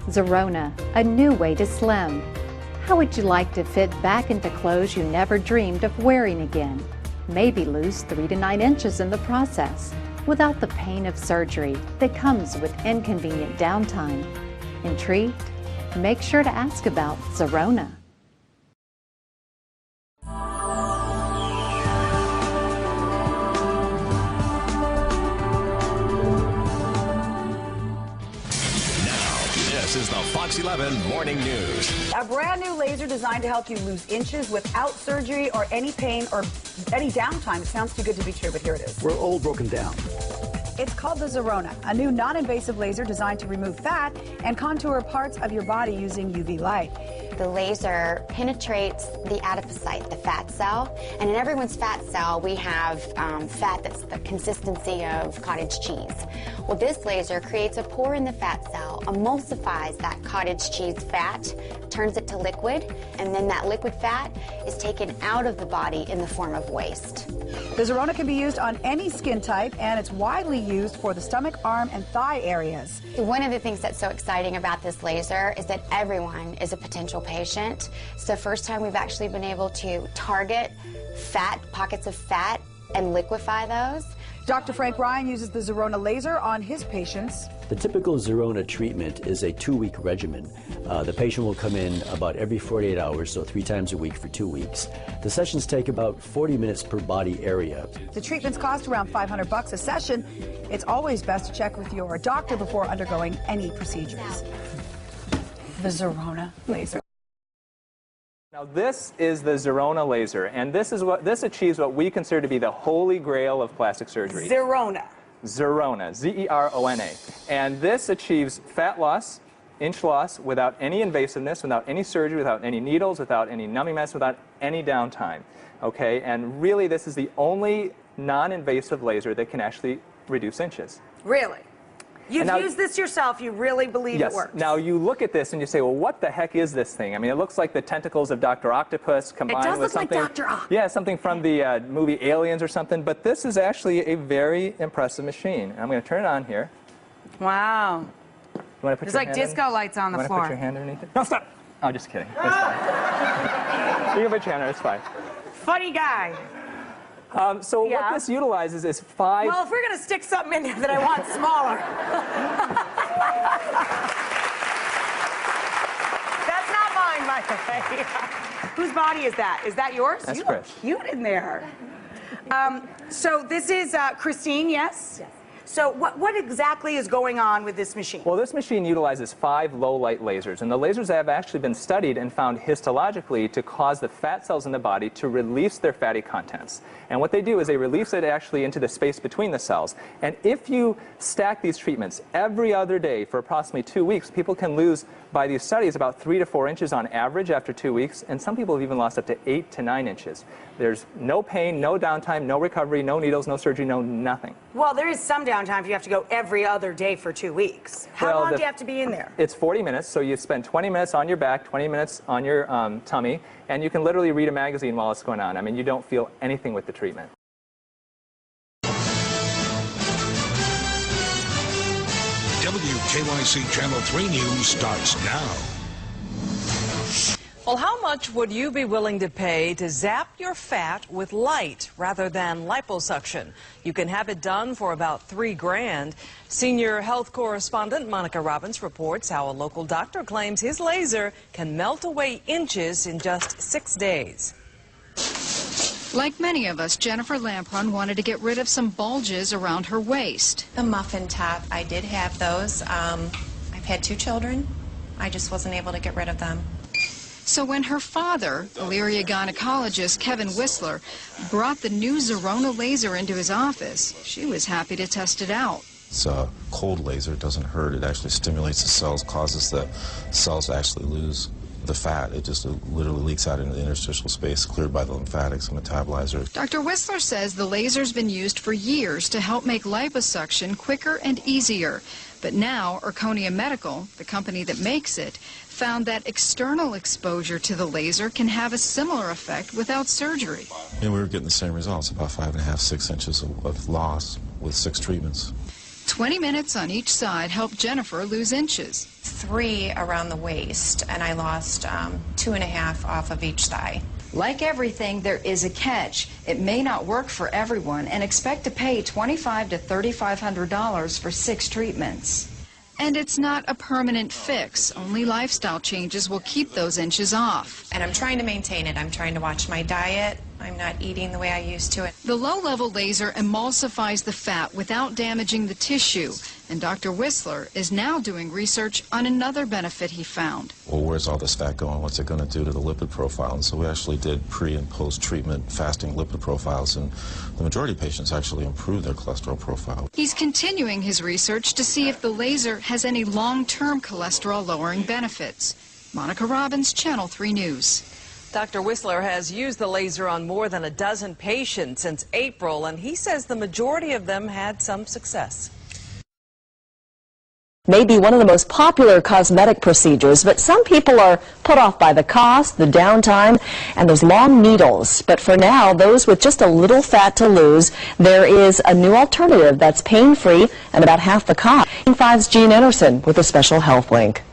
ZERONA, a new way to slim. How would you like to fit back into clothes you never dreamed of wearing again? Maybe lose 3 to 9 inches in the process, without the pain of surgery that comes with inconvenient downtime. Intrigued? Make sure to ask about ZERONA. This is the Fox 11 Morning News. A brand new laser designed to help you lose inches without surgery or any pain or any downtime. It sounds too good to be true, but here it is. We're all broken down. It's called the ZERONA, a new non-invasive laser designed to remove fat and contour parts of your body using UV light. The laser penetrates the adipocyte, the fat cell, and in everyone's fat cell we have fat that's the consistency of cottage cheese. Well, this laser creates a pore in the fat cell, emulsifies that cottage cheese fat, turns it to liquid, and then that liquid fat is taken out of the body in the form of waste. The ZERONA can be used on any skin type, and it's widely used for the stomach, arm, and thigh areas. One of the things that's so exciting about this laser is that everyone is a potential patient. It's the first time we've actually been able to target fat, pockets of fat, and liquefy those. Dr. Frank Ryan uses the ZERONA laser on his patients. The typical ZERONA treatment is a 2-week regimen. The patient will come in about every 48 hours, so 3 times a week for 2 weeks. The sessions take about 40 minutes per body area. The treatments cost around $500 a session. It's always best to check with your doctor before undergoing any procedures. The ZERONA laser. Now this is the ZERONA laser, and this achieves what we consider to be the holy grail of plastic surgery. ZERONA. ZERONA, Z-E-R-O-N-A. And this achieves fat loss, inch loss, without any invasiveness, without any surgery, without any needles, without any numbing meds, without any downtime. Okay, and really this is the only non-invasive laser that can actually reduce inches. Really? You've used this yourself. You really believe it works? Now you look at this and you say, well, what the heck is this thing? I mean, it looks like the tentacles of Dr. Octopus combined with something. It does look like Dr. Octopus. Yeah, something from the movie Aliens or something. But this is actually a very impressive machine. I'm going to turn it on here. Wow. You want to put There's like disco lights on the floor. You want to put your hand underneath it? No, stop. Oh, just kidding. That's fine. You can put your hand there. It's fine. Funny guy. So what this utilizes is 5... Well, if we're going to stick something in there that I want smaller. That's not mine, by the way. Whose body is that? Is that yours? That's you Chris. Look cute in there. So this is Christine, yes? Yes. So what exactly is going on with this machine? Well, this machine utilizes 5 low-light lasers, and the lasers have actually been studied and found histologically to cause the fat cells in the body to release their fatty contents. And what they do is they release it actually into the space between the cells. And if you stack these treatments every other day for approximately 2 weeks, people can lose, by these studies, about 3 to 4 inches on average after 2 weeks, and some people have even lost up to 8 to 9 inches. There's no pain, no downtime, no recovery, no needles, no surgery, no nothing. Well, there is some downtime if you have to go every other day for 2 weeks. How long do you have to be in there? It's 40 minutes, so you spend 20 minutes on your back, 20 minutes on your tummy, and you can literally read a magazine while it's going on. I mean, you don't feel anything with the treatment. WKYC Channel 3 News starts now. Well, how much would you be willing to pay to zap your fat with light rather than liposuction? You can have it done for about $3 grand. Senior health correspondent Monica Robbins reports how a local doctor claims his laser can melt away inches in just 6 days. Like many of us, Jennifer Lampron wanted to get rid of some bulges around her waist. The muffin top, I did have those. I've had 2 children. I just wasn't able to get rid of them. So when her father, Elyria gynecologist Kevin Whistler, brought the new ZERONA laser into his office, she was happy to test it out. It's a cold laser. It doesn't hurt. It actually stimulates the cells, causes the cells to actually lose the fat. It just literally leaks out into the interstitial space, cleared by the lymphatics and metabolizer. Dr. Whistler says the laser's been used for years to help make liposuction quicker and easier. But now, Erconia Medical, the company that makes it, found that external exposure to the laser can have a similar effect without surgery. And we were getting the same results, about 5.5, 6 inches of loss with 6 treatments. 20 minutes on each side helped Jennifer lose inches. 3 around the waist, and I lost 2.5 off of each thigh. Like everything, there is a catch. It may not work for everyone, and expect to pay $2,500 to $3,500 for 6 treatments. And it's not a permanent fix. Only lifestyle changes will keep those inches off. And I'm trying to maintain it. I'm trying to watch my diet. I'm not eating the way I used to. The low-level laser emulsifies the fat without damaging the tissue. And Dr. Whistler is now doing research on another benefit he found. Well, where's all this fat going? What's it going to do to the lipid profile? And so we actually did pre- and post-treatment fasting lipid profiles, and the majority of patients actually improved their cholesterol profile. He's continuing his research to see if the laser has any long-term cholesterol-lowering benefits. Monica Robbins, Channel 3 News. Dr. Whistler has used the laser on more than a dozen patients since April, and he says the majority of them had some success. May be one of the most popular cosmetic procedures, but some people are put off by the cost, the downtime, and those long needles. But for now, those with just a little fat to lose, there is a new alternative that's pain-free and about half the cost. 5's Jean Anderson with a special health link.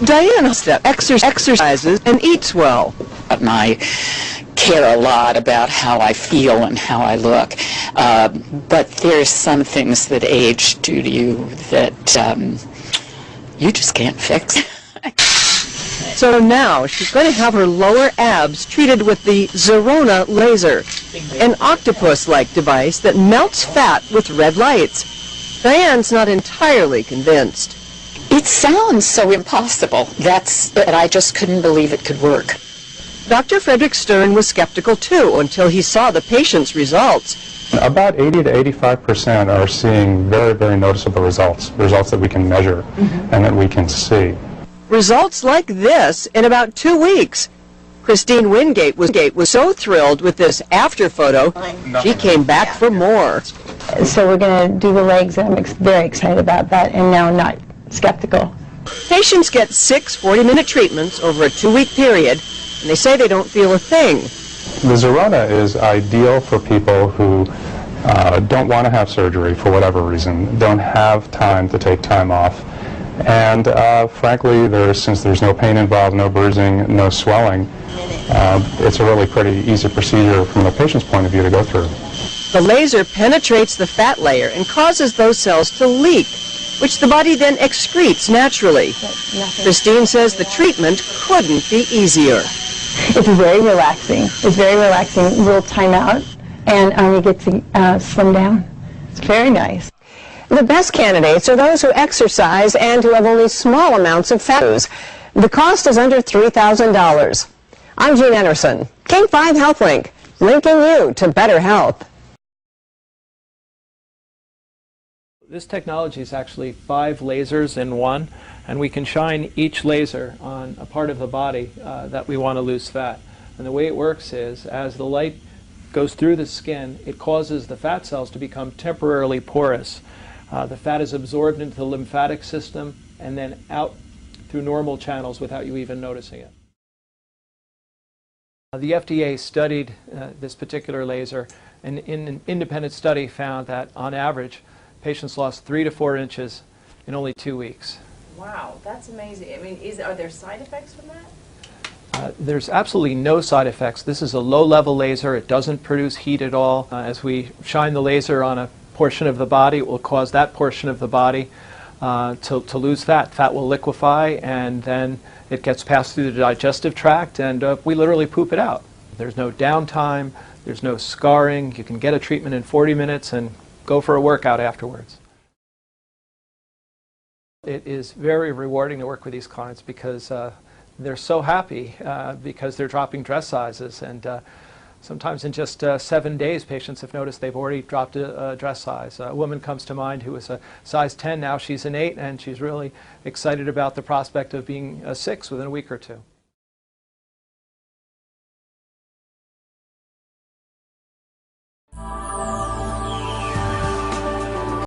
Diana exercises and eats well. And I care a lot about how I feel and how I look. But there's some things that age do to you that you just can't fix. So now she's going to have her lower abs treated with the ZERONA laser, an octopus-like device that melts fat with red lights. Diane's not entirely convinced. It sounds so impossible. But I just couldn't believe it could work. Dr. Frederick Stern was skeptical too until he saw the patient's results. About 80 to 85% are seeing very, very noticeable results that we can measure and that we can see. Results like this in about 2 weeks. Christine Wingate was so thrilled with this after photo, she came back for more. So we're going to do the legs, and I'm very excited about that, and now I'm not skeptical. Patients get 6 40-minute treatments over a 2-week period, and they say they don't feel a thing. The ZERONA is ideal for people who don't want to have surgery for whatever reason, don't have time to take time off, and frankly, since there's no pain involved, no bruising, no swelling, it's a really pretty easy procedure from the patient's point of view to go through. The laser penetrates the fat layer and causes those cells to leak, which the body then excretes naturally. Christine says the treatment couldn't be easier. It's very relaxing. It's very relaxing. We'll time out, and you get to slim down. It's very nice. The best candidates are those who exercise and who have only small amounts of fat. The cost is under $3,000. I'm Jean Anderson, King 5 Health Link, linking you to better health. This technology is actually 5 lasers in one, and we can shine each laser on a part of the body that we want to lose fat. And the way it works is, as the light goes through the skin, it causes the fat cells to become temporarily porous. The fat is absorbed into the lymphatic system and then out through normal channels without you even noticing it. The FDA studied this particular laser, and in an independent study found that on average patients lost 3 to 4 inches in only 2 weeks. Wow, that's amazing. I mean, are there side effects from that? There's absolutely no side effects. This is a low-level laser. It doesn't produce heat at all. As we shine the laser on a portion of the body, it will cause that portion of the body to lose fat. Fat will liquefy, and then it gets passed through the digestive tract, and we literally poop it out. There's no downtime. There's no scarring. You can get a treatment in 40 minutes and go for a workout afterwards. It is very rewarding to work with these clients because they're so happy because they're dropping dress sizes, and sometimes in just 7 days patients have noticed they've already dropped a dress size. A woman comes to mind who was a size 10, now she's an 8, and she's really excited about the prospect of being a 6 within a week or 2.